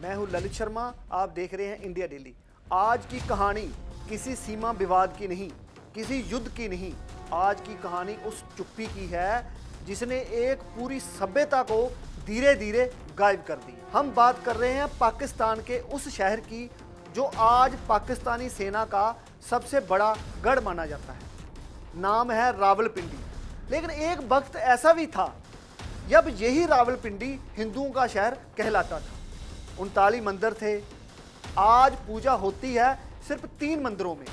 मैं हूं ललित शर्मा, आप देख रहे हैं इंडिया डेली। आज की कहानी किसी सीमा विवाद की नहीं, किसी युद्ध की नहीं। आज की कहानी उस चुप्पी की है जिसने एक पूरी सभ्यता को धीरे धीरे गायब कर दी। हम बात कर रहे हैं पाकिस्तान के उस शहर की जो आज पाकिस्तानी सेना का सबसे बड़ा गढ़ माना जाता है। नाम है रावलपिंडी। लेकिन एक वक्त ऐसा भी था जब यही रावलपिंडी हिंदुओं का शहर कहलाता था। 39 मंदिर थे। आज पूजा होती है सिर्फ 3 मंदिरों में।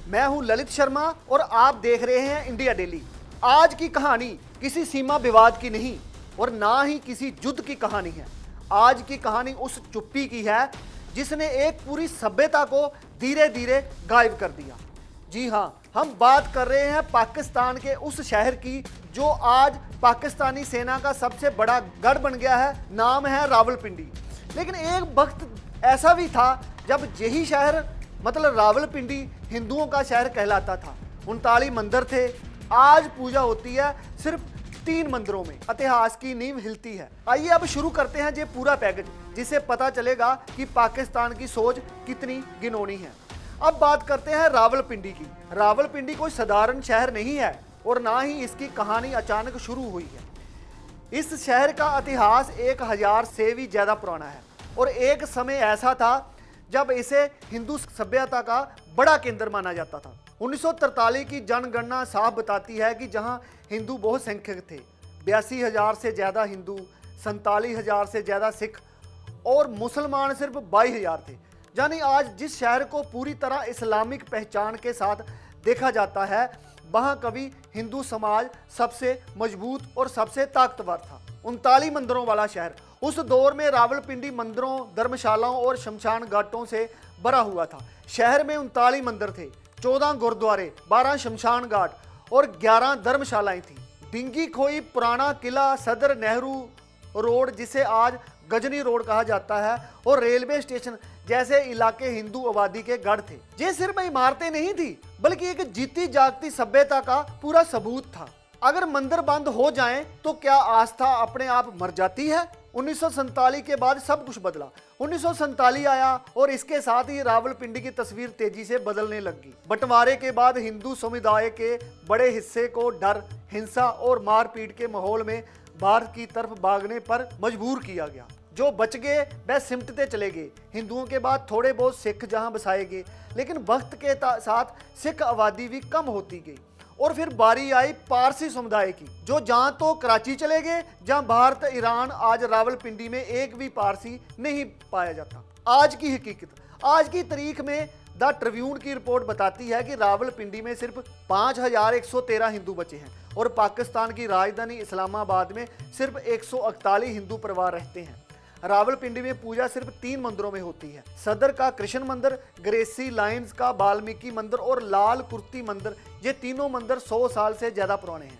मैं हूं ललित शर्मा और आप देख रहे हैं इंडिया डेली। आज की कहानी किसी सीमा विवाद की नहीं और ना ही किसी युद्ध की कहानी है। आज की कहानी उस चुप्पी की है जिसने एक पूरी सभ्यता को धीरे धीरे गायब कर दिया। जी हाँ, हम बात कर रहे हैं पाकिस्तान के उस शहर की जो आज पाकिस्तानी सेना का सबसे बड़ा गढ़ बन गया है। नाम है रावलपिंडी। लेकिन एक वक्त ऐसा भी था जब यही शहर मतलब रावलपिंडी हिंदुओं का शहर कहलाता था। 39 मंदिर थे। आज पूजा होती है सिर्फ 3 मंदिरों में। इतिहास की नींव हिलती है। आइए अब शुरू करते हैं ये पूरा पैकेज, जिससे पता चलेगा कि पाकिस्तान की सोच कितनी घिनौनी है। अब बात करते हैं रावलपिंडी की। रावलपिंडी कोई साधारण शहर नहीं है और ना ही इसकी कहानी अचानक शुरू हुई है। इस शहर का इतिहास 1000 से भी ज़्यादा पुराना है और एक समय ऐसा था जब इसे हिंदू सभ्यता का बड़ा केंद्र माना जाता था। 1943 की जनगणना साफ बताती है कि जहां हिंदू बहुसंख्यक थे, 82,000 से ज़्यादा हिंदू, 47,000 से ज़्यादा सिख और मुसलमान सिर्फ 22,000 थे। यानी आज जिस शहर को पूरी तरह इस्लामिक पहचान के साथ देखा जाता है, वहाँ कभी हिंदू समाज सबसे मजबूत और सबसे ताकतवर था। 39 मंदिरों वाला शहर। उस दौर में रावलपिंडी मंदिरों, धर्मशालाओं और शमशान घाटों से भरा हुआ था। शहर में 39 मंदिर थे, 14 गुरुद्वारे, 12 शमशान घाट और 11 धर्मशालाएं थीं। डिंगी खोई पुराना किला, सदर नेहरू रोड जिसे आज गजनी रोड कहा जाता है, और रेलवे स्टेशन जैसे इलाके हिंदू आबादी के गढ़ थे। ये सिर्फ इमारतें नहीं थी बल्कि एक जीती जागती सभ्यता का पूरा सबूत था। अगर मंदिर बंद हो जाएं तो क्या आस्था अपने आप मर जाती है? 1947 के बाद सब कुछ बदला। 1947 आया और इसके साथ ही रावलपिंडी की तस्वीर तेजी से बदलने लगी। बंटवारे के बाद हिंदू समुदाय के बड़े हिस्से को डर, हिंसा और मारपीट के माहौल में भारत की तरफ भागने पर मजबूर किया गया। जो बच गए वह सिमटते चले गए। हिंदुओं के बाद थोड़े बहुत सिख जहां बसाए गए, लेकिन वक्त के साथ सिख आबादी भी कम होती गई। और फिर बारी आई पारसी समुदाय की, जो जहां तो कराची चले गए, जहां भारत, ईरान। आज रावलपिंडी में एक भी पारसी नहीं पाया जाता। आज की हकीकत, आज की तारीख में द ट्रिब्यून की रिपोर्ट बताती है कि रावलपिंडी में सिर्फ 5113 हिंदू बचे हैं और पाकिस्तान की राजधानी इस्लामाबाद में सिर्फ 141 हिंदू परिवार रहते हैं। रावलपिंडी में पूजा सिर्फ 3 मंदिरों में होती है। सदर का कृष्ण मंदिर, ग्रेसी लाइन्स का वाल्मीकि मंदिर और लाल कुर्ती मंदिर। ये तीनों मंदिर 100 साल से ज़्यादा पुराने हैं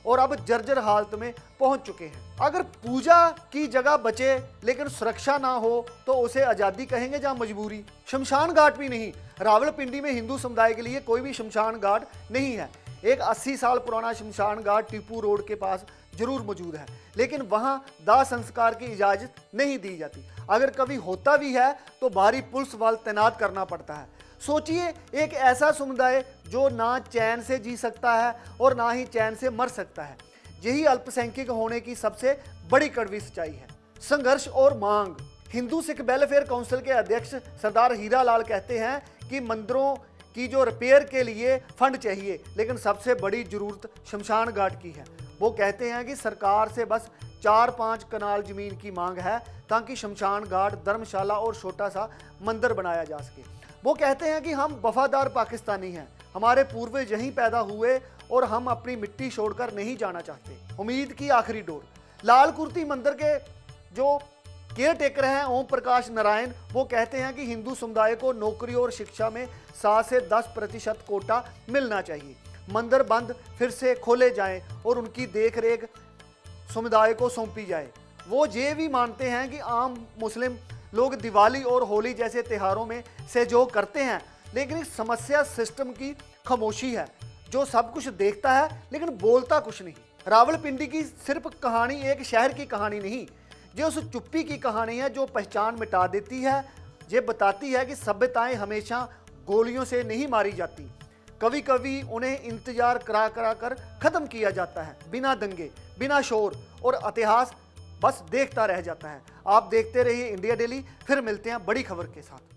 और अब जर्जर हालत में पहुंच चुके हैं। अगर पूजा की जगह बचे लेकिन सुरक्षा ना हो तो उसे आज़ादी कहेंगे या मजबूरी? शमशान घाट भी नहीं। रावलपिंडी में हिंदू समुदाय के लिए कोई भी शमशान घाट नहीं है। एक 80 साल पुराना शमशान घाट टीपू रोड के पास जरूर मौजूद है, लेकिन वहां दाह संस्कार की इजाज़त नहीं दी जाती। अगर कभी होता भी है तो भारी पुलिस बल तैनात करना पड़ता है। सोचिए, एक ऐसा समुदाय जो ना चैन से जी सकता है और ना ही चैन से मर सकता है। यही अल्पसंख्यक होने की सबसे बड़ी कड़वी सच्चाई है। संघर्ष और मांग। हिंदू सिख वेलफेयर काउंसिल के अध्यक्ष सरदार हीरा लाल कहते हैं कि मंदिरों की जो रिपेयर के लिए फंड चाहिए, लेकिन सबसे बड़ी जरूरत शमशान घाट की है। वो कहते हैं कि सरकार से बस 4-5 कनाल जमीन की मांग है ताकि शमशान घाट, धर्मशाला और छोटा सा मंदिर बनाया जा सके। वो कहते हैं कि हम वफादार पाकिस्तानी हैं, हमारे पूर्वज यहीं पैदा हुए और हम अपनी मिट्टी छोड़कर नहीं जाना चाहते। उम्मीद की आखिरी डोर। लाल कुर्ती मंदिर के जो केयर टेकर हैं ओम प्रकाश नारायण, वो कहते हैं कि हिंदू समुदाय को नौकरी और शिक्षा में 7 से 10% कोटा मिलना चाहिए। मंदिर बंद फिर से खोले जाएं और उनकी देखरेख समुदाय को सौंपी जाए। वो ये भी मानते हैं कि आम मुस्लिम लोग दिवाली और होली जैसे त्योहारों में सहयोग करते हैं, लेकिन इस समस्या सिस्टम की खामोशी है, जो सब कुछ देखता है लेकिन बोलता कुछ नहीं। रावलपिंडी की सिर्फ कहानी एक शहर की कहानी नहीं, ये उस चुप्पी की कहानी है जो पहचान मिटा देती है। ये बताती है कि सभ्यताएं हमेशा गोलियों से नहीं मारी जाती, कभी कभी उन्हें इंतजार करा करा कर खत्म किया जाता है, बिना दंगे, बिना शोर, और इतिहास बस देखता रह जाता है। आप देखते रहिए इंडिया डेली, फिर मिलते हैं बड़ी खबर के साथ।